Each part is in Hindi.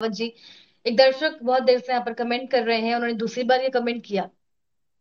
जी। एक दर्शक बहुत देर से यहाँ पर कमेंट कर रहे हैं, उन्होंने दूसरी बार ये कमेंट किया।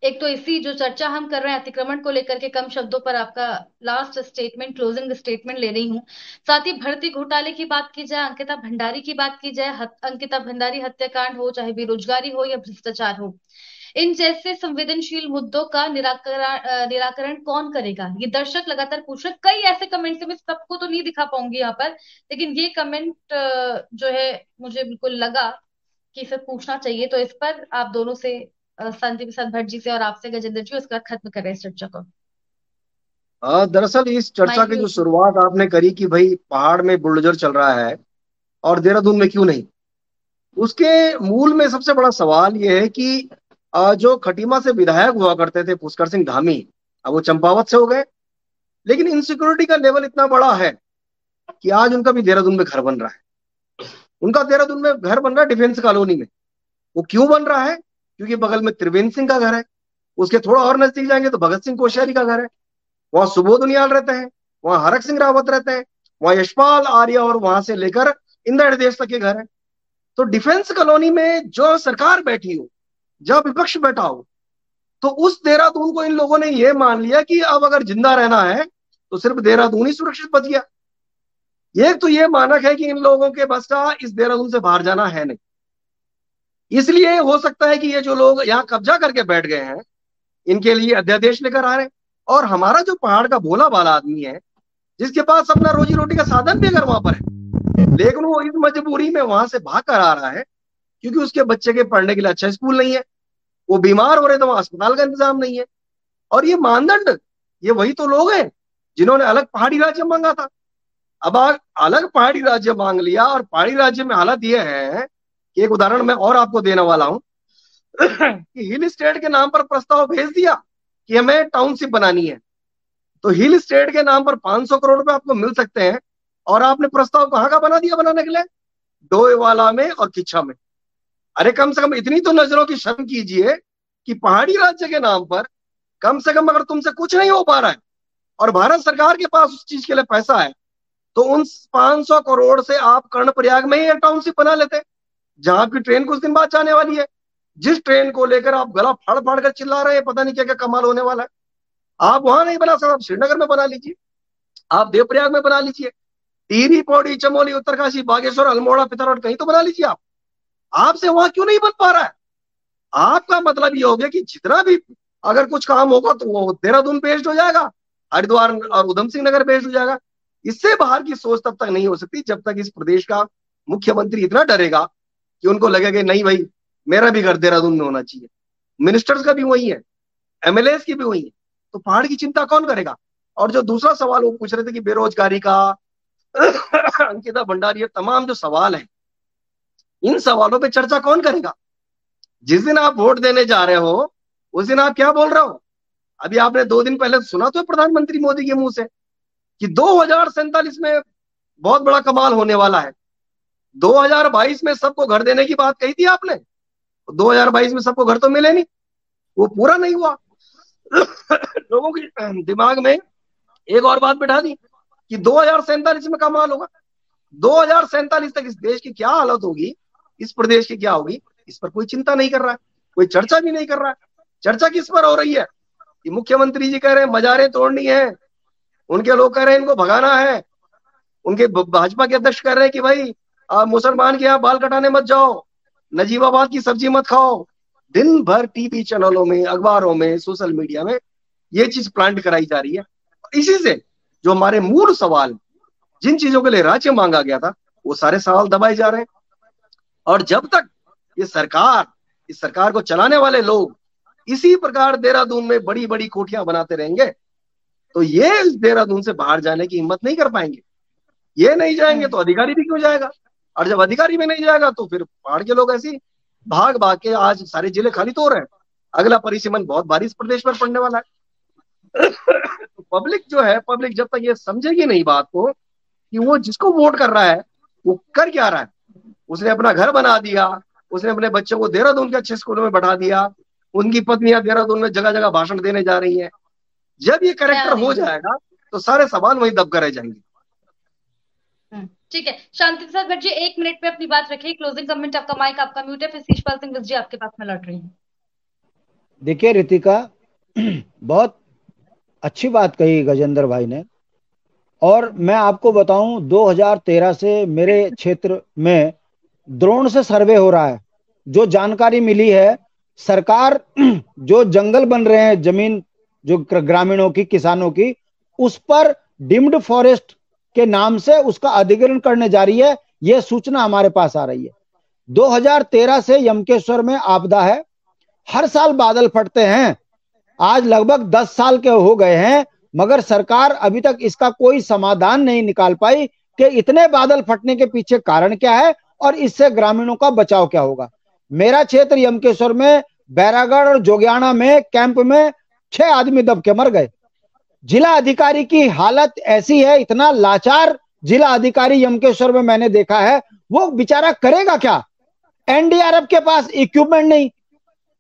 एक तो इसी जो चर्चा हम कर रहे हैं अतिक्रमण को लेकर के, कम शब्दों पर आपका लास्ट स्टेटमेंट, क्लोजिंग स्टेटमेंट ले रही हूँ। साथ ही भर्ती घोटाले की बात की जाए, अंकिता भंडारी की बात की जाए, अंकिता भंडारी हत्याकांड हो, चाहे बेरोजगारी हो या भ्रष्टाचार हो, इन जैसे संवेदनशील मुद्दों का निराकरण कौन करेगा, ये दर्शक लगातार पूछ रहे हैं। कई ऐसे कमेंट्स हैं, मैं सबको तो नहीं दिखा पाऊंगी यहाँ पर, लेकिन ये कमेंट जो है, मुझे बिल्कुल लगा कि इसे पूछना चाहिए। तो इस पर आप दोनों से, संजय प्रसाद भट्ट जी से और आपसे गजेंद्र जी, उसका खत्म करें इस चर्चा को। दरअसल इस चर्चा माइक की जो म्यूट। शुरुआत आपने करी कि भाई पहाड़ में बुलडोजर चल रहा है और देहरादून में क्यों नहीं, उसके मूल में सबसे बड़ा सवाल यह है कि जो खटीमा से विधायक हुआ करते थे पुष्कर सिंह धामी, अब वो चंपावत से हो गए। लेकिन इनसिक्योरिटी का लेवल इतना बड़ा है कि आज उनका भी देहरादून में घर बन रहा है। उनका देहरादून में घर बन रहा है डिफेंस कॉलोनी में। वो क्यों बन रहा है? क्योंकि बगल में त्रिवेंद्र सिंह का घर है। उसके थोड़ा और नजदीक जाएंगे तो भगत सिंह कोश्यारी का घर है। वहां सुबोध उनियाल रहते हैं, वहां हरक सिंह रावत रहते हैं, वहां यशपाल आर्य और वहां से लेकर इंदिरा हृदयेश तक के घर है। तो डिफेंस कॉलोनी में जो सरकार बैठी हो, जब विपक्ष बैठा हो, तो उस देहरादून को इन लोगों ने यह मान लिया कि अब अगर जिंदा रहना है तो सिर्फ देहरादून ही सुरक्षित बच गया। ये तो ये मानक है कि इन लोगों के बस का इस देहरादून से बाहर जाना है नहीं। इसलिए हो सकता है कि ये जो लोग यहाँ कब्जा करके बैठ गए हैं, इनके लिए अध्यादेश लेकर आ रहे हैं। और हमारा जो पहाड़ का भोला भाला आदमी है, जिसके पास अपना रोजी रोटी का साधन भी अगर वहां पर है, लेकिन वो इस मजबूरी में वहां से भाग कर आ रहा है क्योंकि उसके बच्चे के पढ़ने के लिए अच्छा स्कूल नहीं है। वो बीमार हो रहे तो वहां अस्पताल का इंतजाम नहीं है। और ये मानदंड, ये वही तो लोग हैं जिन्होंने अलग पहाड़ी राज्य मांगा था। अब अलग पहाड़ी राज्य मांग लिया और पहाड़ी राज्य में हालत ये है कि एक उदाहरण मैं और आपको देने वाला हूं कि हिल स्टेट के नाम पर प्रस्ताव भेज दिया कि हमें टाउनशिप बनानी है। तो हिल स्टेट के नाम पर 500 करोड़ रुपए आपको मिल सकते हैं, और आपने प्रस्ताव कहाँ का बना दिया बनाने के लिए? डोईवाला में और किच्छा में। अरे कम से कम इतनी तो नजरों की शर्म कीजिए कि पहाड़ी राज्य के नाम पर कम से कम अगर तुमसे कुछ नहीं हो पा रहा है और भारत सरकार के पास उस चीज के लिए पैसा है, तो उन 500 करोड़ से आप कर्णप्रयाग में ही टाउनशिप बना लेते, जहां आपकी ट्रेन कुछ दिन बाद जाने वाली है। जिस ट्रेन को लेकर आप गला फाड़ फाड़ कर चिल्ला रहे हैं, पता नहीं क्या क्या कमाल होने वाला है, आप वहां नहीं बना सकते। आप श्रीनगर में बना लीजिए, आप देवप्रयाग में बना लीजिए, टिहरी पौड़ी चमोली उत्तरकाशी बागेश्वर अल्मोड़ा पिथौरागढ़ कहीं तो बना लीजिए आप। आपसे वहां क्यों नहीं बन पा रहा है? आपका मतलब ये हो गया कि जितना भी अगर कुछ काम होगा तो वो देहरादून बेस्ड हो जाएगा, हरिद्वार और उधम सिंह नगर बेस्ड हो जाएगा। इससे बाहर की सोच तब तक नहीं हो सकती जब तक इस प्रदेश का मुख्यमंत्री इतना डरेगा कि उनको लगेगा नहीं भाई, मेरा भी घर देहरादून में होना चाहिए। मिनिस्टर्स का भी वही है, एमएलए की भी वही है। तो पहाड़ की चिंता कौन करेगा? और जो दूसरा सवाल वो पूछ रहे थे कि बेरोजगारी का, अंकिता भंडारी, ये तमाम जो सवाल है, इन सवालों पे चर्चा कौन करेगा? जिस दिन आप वोट देने जा रहे हो उस दिन आप क्या बोल रहे हो? अभी आपने 2 दिन पहले सुना तो प्रधानमंत्री मोदी के मुंह से कि 2047 में बहुत बड़ा कमाल होने वाला है। 2022 में सबको घर देने की बात कही थी आपने, 2022 में सबको घर तो मिले नहीं, वो पूरा नहीं हुआ। लोगों के दिमाग में एक और बात बैठा दी कि 2047 में कमाल होगा। 2047 तक इस देश की क्या हालत होगी, इस प्रदेश की क्या होगी, इस पर कोई चिंता नहीं कर रहा है, कोई चर्चा भी नहीं कर रहा है। चर्चा किस पर हो रही है कि मुख्यमंत्री जी कह रहे हैं मजारें तोड़नी है, उनके लोग कह रहे हैं इनको भगाना है, उनके भाजपा के अध्यक्ष कह रहे हैं कि भाई मुसलमान के यहाँ बाल कटाने मत जाओ, नजीबाबाद की सब्जी मत खाओ। दिन भर टीवी चैनलों में, अखबारों में, सोशल मीडिया में ये चीज प्लांट कराई जा रही है। इसी से जो हमारे मूल सवाल, जिन चीजों के लिए राज्य मांगा गया था, वो सारे सवाल दबाए जा रहे हैं। और जब तक ये सरकार, इस सरकार को चलाने वाले लोग इसी प्रकार देहरादून में बड़ी बड़ी कोठियां बनाते रहेंगे, तो ये इस देहरादून से बाहर जाने की हिम्मत नहीं कर पाएंगे। ये नहीं जाएंगे हम्म। तो अधिकारी भी क्यों जाएगा? और जब अधिकारी में नहीं जाएगा तो फिर पहाड़ के लोग ऐसे ही भाग भाग के आज सारे जिले खाली तो हो रहे हैं। अगला परिसीमन बहुत भारी इस प्रदेश पर पड़ने वाला है। तो पब्लिक जो है, पब्लिक जब तक ये समझेगी नहीं बात को कि वो जिसको वोट कर रहा है वो कर क्या रहा है, उसने अपना घर बना दिया, उसने अपने बच्चों को देहरादून के अच्छे स्कूलों में बैठा दिया, उनकी पत्नियां देहरादून में जगह जगह भाषण देने जा रही हैं। जब ये क्या करेक्टर हो नहीं है। जाएगा तो सारे सवाल वहीं दब कर रह जाएंगे। हम्म। ठीक है, शांति प्रसाद भट्ट जी 1 मिनट में अपनी बात रखिए, क्लोजिंग कमेंट, आपका माइक आपका म्यूट है, फिर शीशपाल सिंह बिस्जी आपके पास में लौट रही हूँ। देखिए रितिका, बहुत अच्छी बात कही गजेंद्र भाई ने। और मैं आपको बताऊं, 2013 से मेरे क्षेत्र में ड्रोन से सर्वे हो रहा है। जो जानकारी मिली है, सरकार जो जंगल बन रहे हैं, जमीन जो ग्रामीणों की, किसानों की, उस पर डिम्ड फॉरेस्ट के नाम से उसका अधिग्रहण करने जा रही है। यह सूचना हमारे पास आ रही है। 2013 से यमकेश्वर में आपदा है। हर साल बादल फटते हैं। आज लगभग 10 साल के हो गए हैं, मगर सरकार अभी तक इसका कोई समाधान नहीं निकाल पाई कि इतने बादल फटने के पीछे कारण क्या है और इससे ग्रामीणों का बचाव क्या होगा। मेरा क्षेत्र यमकेश्वर में बैरागढ़ और जोगियाना में कैंप में 6 आदमी दब के मर गए। जिला अधिकारी की हालत ऐसी है, इतना लाचार जिला अधिकारी यमकेश्वर में मैंने देखा है। वो बेचारा करेगा क्या? एनडीआरएफ के पास इक्विपमेंट नहीं,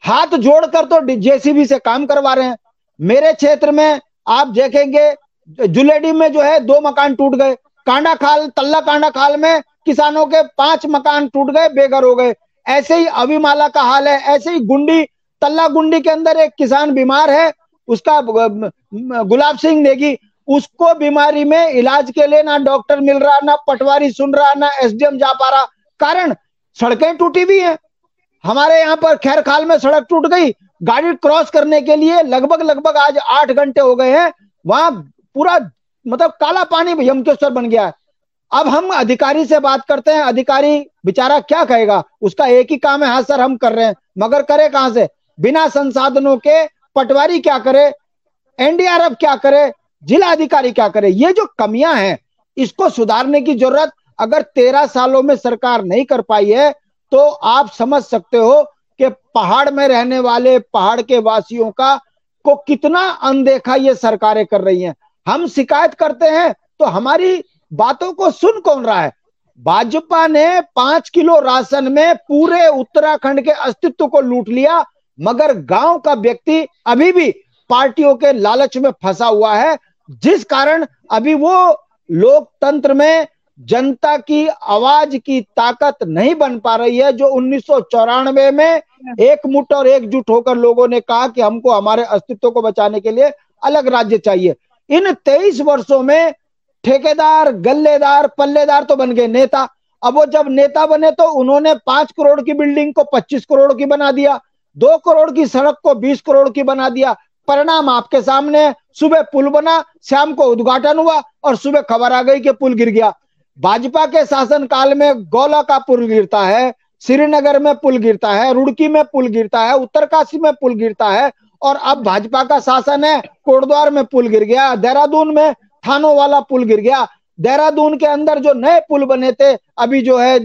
हाथ जोड़कर तो जेसीबी से काम करवा रहे हैं। मेरे क्षेत्र में आप देखेंगे, जुलेडी में जो है 2 मकान टूट गए। कांडा खाल, तल्ला कांडा खाल में किसानों के 5 मकान टूट गए, बेघर हो गए। ऐसे ही अभिमाला का हाल है। ऐसे ही गुंडी, तल्ला गुंडी के अंदर एक किसान बीमार है, उसका गुलाब सिंह नेगी, उसको बीमारी में इलाज के लिए ना डॉक्टर मिल रहा, ना पटवारी सुन रहा, ना एसडीएम जा पा रहा। कारण सड़कें टूटी हुई हैं। हमारे यहाँ पर खैर खाल में सड़क टूट गई, गाड़ी क्रॉस करने के लिए लगभग लगभग आज 8 घंटे हो गए हैं। वहां पूरा मतलब काला पानी यमकेश्वर बन गया है। अब हम अधिकारी से बात करते हैं, अधिकारी बेचारा क्या कहेगा? उसका एक ही काम है, हाँ सर हम कर रहे हैं, मगर करे कहां से? बिना संसाधनों के पटवारी क्या करे, एनडीआरएफ क्या करे, जिला अधिकारी क्या करे? ये जो कमियां हैं, इसको सुधारने की जरूरत अगर 13 सालों में सरकार नहीं कर पाई है, तो आप समझ सकते हो कि पहाड़ में रहने वाले पहाड़ के वासियों का को कितना अनदेखा ये सरकारें कर रही हैं। हम शिकायत करते हैं तो हमारी बातों को सुन कौन रहा है? भाजपा ने 5 किलो राशन में पूरे उत्तराखंड के अस्तित्व को लूट लिया, मगर गांव का व्यक्ति अभी भी पार्टियों के लालच में फंसा हुआ है, जिस कारण अभी वो लोकतंत्र में जनता की आवाज की ताकत नहीं बन पा रही है। जो 1994 में एकमुठ और एकजुट होकर लोगों ने कहा कि हमको हमारे अस्तित्व को बचाने के लिए अलग राज्य चाहिए। इन 23 वर्षों में ठेकेदार, गल्लेदार, पल्लेदार तो बन गए नेता। अब वो जब नेता बने तो उन्होंने 5 करोड़ की बिल्डिंग को 25 करोड़ की बना दिया, 2 करोड़ की सड़क को 20 करोड़ की बना दिया। परिणाम आपके सामने। सुबह पुल बना, शाम को उद्घाटन हुआ और सुबह खबर आ गई कि पुल गिर गया। भाजपा के शासन काल में गौला का पुल गिरता है, श्रीनगर में पुल गिरता है, रुड़की में पुल गिरता है, उत्तरकाशी में पुल गिरता है, और अब भाजपा का शासन है, कोटद्वार में पुल गिर गया, देहरादून में थानों वाला पुल गिर गया। देहरादून के अंदर जो नए पुल बने थे अभी जो है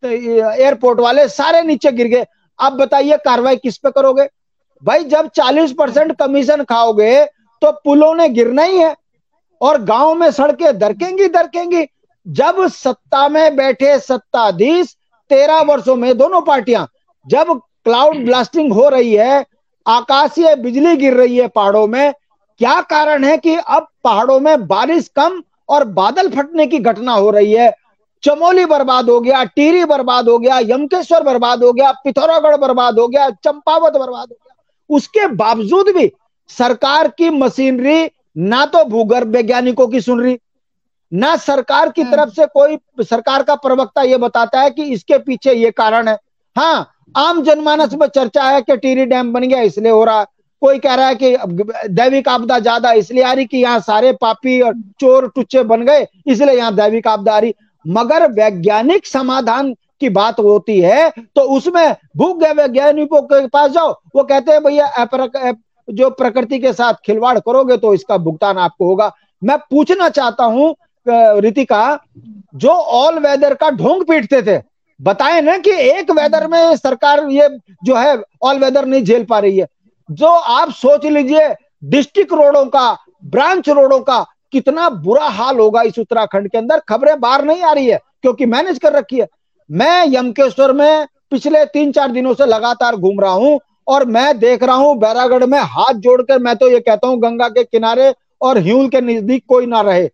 एयरपोर्ट वाले, सारे नीचे गिर गए। अब बताइए कार्रवाई किस पे करोगे भाई? जब 40% कमीशन खाओगे तो पुलों ने गिरना ही है और गांव में सड़कें दरकेंगी दरकेंगी। जब सत्ता में बैठे सत्ताधीश 13 वर्षों में दोनों पार्टियां, जब क्लाउड ब्लास्टिंग हो रही है, आकाशीय बिजली गिर रही है पहाड़ों में, क्या कारण है कि अब पहाड़ों में बारिश कम और बादल फटने की घटना हो रही है? चमोली बर्बाद हो गया, टिहरी बर्बाद हो गया, यमकेश्वर बर्बाद हो गया, पिथौरागढ़ बर्बाद हो गया, चंपावत बर्बाद हो गया। उसके बावजूद भी सरकार की मशीनरी ना तो भूगर्भ वैज्ञानिकों की सुन रही, ना सरकार की तरफ से कोई सरकार का प्रवक्ता ये बताता है कि इसके पीछे ये कारण है। हाँ, आम जनमानस में चर्चा है कि टिहरी डैम बन गया इसलिए हो रहा है। कोई कह रहा है कि दैविक आपदा ज्यादा इसलिए आ रही कि यहाँ सारे पापी और चोर टुच्चे बन गए इसलिए यहाँ दैविक आपदा आ रही। मगर वैज्ञानिक समाधान की बात होती है तो उसमें भूख वैज्ञानिकों के पास जाओ, वो कहते हैं भैया जो प्रकृति के साथ खिलवाड़ करोगे तो इसका भुगतान आपको होगा। मैं पूछना चाहता हूं रितिका, जो ऑल वेदर का ढोंग पीटते थे, बताएं ना कि एक वेदर में सरकार ये जो है ऑल वेदर नहीं झेल पा रही है। जो आप सोच लीजिए डिस्ट्रिक्ट रोडों का, ब्रांच रोडों का कितना बुरा हाल होगा इस उत्तराखंड के अंदर। खबरें बाहर नहीं आ रही है क्योंकि मैनेज कर रखी है। मैं यमकेश्वर में पिछले 3-4 दिनों से लगातार घूम रहा हूं और मैं देख रहा हूं बैरागढ़ में हाथ जोड़कर मैं तो ये कहता हूं गंगा के किनारे और ह्यूल के नजदीक कोई ना रहे।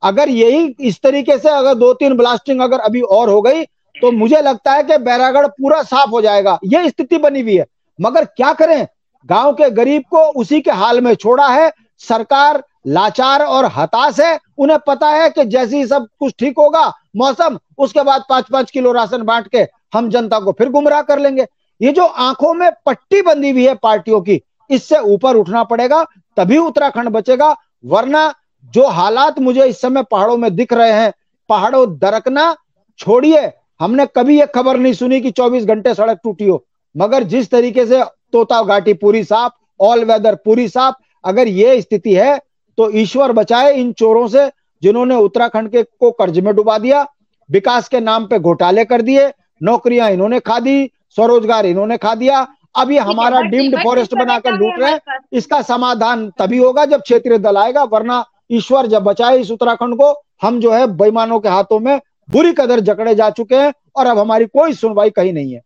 अगर यही इस तरीके से अगर 2-3 ब्लास्टिंग अगर अभी और हो गई तो मुझे लगता है कि बैरागढ़ पूरा साफ हो जाएगा। ये स्थिति बनी हुई है, मगर क्या करें, गांव के गरीब को उसी के हाल में छोड़ा है। सरकार लाचार और हताश है। उन्हें पता है कि जैसे ही सब कुछ ठीक होगा मौसम, उसके बाद 5-5 किलो राशन बांट के हम जनता को फिर गुमराह कर लेंगे। ये जो आंखों में पट्टी बंधी हुई है पार्टियों की, इससे ऊपर उठना पड़ेगा, तभी उत्तराखंड बचेगा। वरना जो हालात मुझे इस समय पहाड़ों में दिख रहे हैं, पहाड़ों दरकना छोड़िए, हमने कभी ये खबर नहीं सुनी कि 24 घंटे सड़क टूटी हो, मगर जिस तरीके से तोता घाटी पूरी साफ, ऑल वेदर पूरी साफ, अगर ये स्थिति है तो ईश्वर बचाए इन चोरों से, जिन्होंने उत्तराखंड के को कर्ज में डुबा दिया, विकास के नाम पे घोटाले कर दिए, नौकरियां इन्होंने खा दी, स्वरोजगार इन्होंने खा दिया। अब ये हमारा डीम्ड फॉरेस्ट बनाकर लूट रहे हैं। इसका समाधान तभी होगा जब क्षेत्रीय दल आएगा, वरना ईश्वर जब बचाए इस उत्तराखंड को। हम जो है बेईमानों के हाथों में बुरी कदर जकड़े जा चुके हैं और अब हमारी कोई सुनवाई कहीं नहीं है।